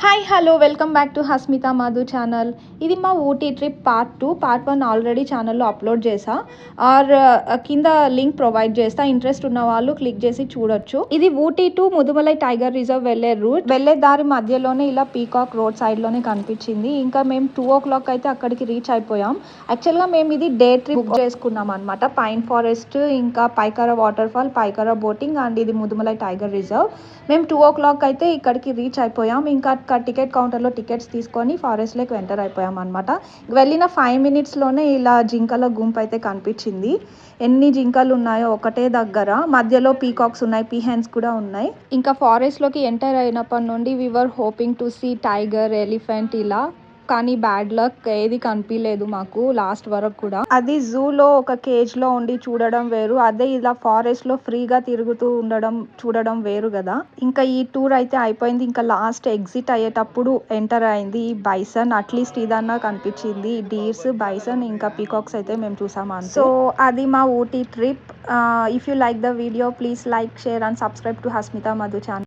Hi hello welcome back to Hasmitha Madhu channel. ఇది మా Ooty trip part 2. Part 1 already ఛానల్లో upload చేసా. ఆర్ కింద లింక్ ప్రొవైడ్ చేస్తా, ఇంట్రెస్ట్ ఉన్న వాళ్ళు క్లిక్ చేసి చూడొచ్చు. ఇది Ooty to Mudumalai tiger reserve వెళ్ళే రూట్. వెళ్ళే దారి మధ్యలోనే ఇలా పీకాక్ రోడ్ సైడ్లోనే కనిపించింది. ఇంకా మేము 2 o'clock అయితే అక్కడికి రీచ్ అయిపోయాం. యాక్చువల్గా మేము ఇది డే ట్రిప్ బుక్ చేసుకున్నాం అనమాట. పైన్ ఫారెస్ట్, ఇంకా Pykara water fall, Pykara boating and ఇది ముదుమలై టైగర్ రిజర్వ్. మేము 2 o'clock అయితే ఇక్కడికి రీచ్ అయిపోయాం. ఇంకా టికెట్ కౌంటర్లో టికెట్స్ తీసుకొని ఫారెస్ట్లోకి ఎంటర్ అయిపోయాం అనమాట. వెళ్ళిన 5 minutesలోనే ఇలా జింకల గుంపు అయితే కనిపించింది. ఎన్ని జింకలు ఉన్నాయో ఒకటే దగ్గర. మధ్యలో పీకాక్స్ ఉన్నాయి, పీహెన్స్ కూడా ఉన్నాయి. ఇంకా ఫారెస్ట్లోకి ఎంటర్ అయినప్పటి నుండి we're hoping to see tiger, elephant ఇలా. కానీ బ్యాడ్ లక్, ఏది కనిపించలేదు మాకు లాస్ట్ వరకు కూడా. అది జూలో ఒక కేజ్లో ఉండి చూడడం వేరు, అదే ఇలా ఫారెస్ట్లో ఫ్రీగా తిరుగుతూ ఉండడం చూడడం వేరు కదా. ఇంకా ఈ టూర్ అయితే అయిపోయింది. ఇంకా లాస్ట్ ఎగ్జిట్ అయ్యేటప్పుడు ఎంటర్ అయింది ఈ బైసన్. అట్లీస్ట్ ఇదన్నా కనిపించింది. డీర్స్, బైసన్ ఇంకా పీకాక్స్ అయితే మేము చూసాము అంతే. సో అది మా Ooty trip. If you like the video please like, share and subscribe to Hasmitha Madhu channel.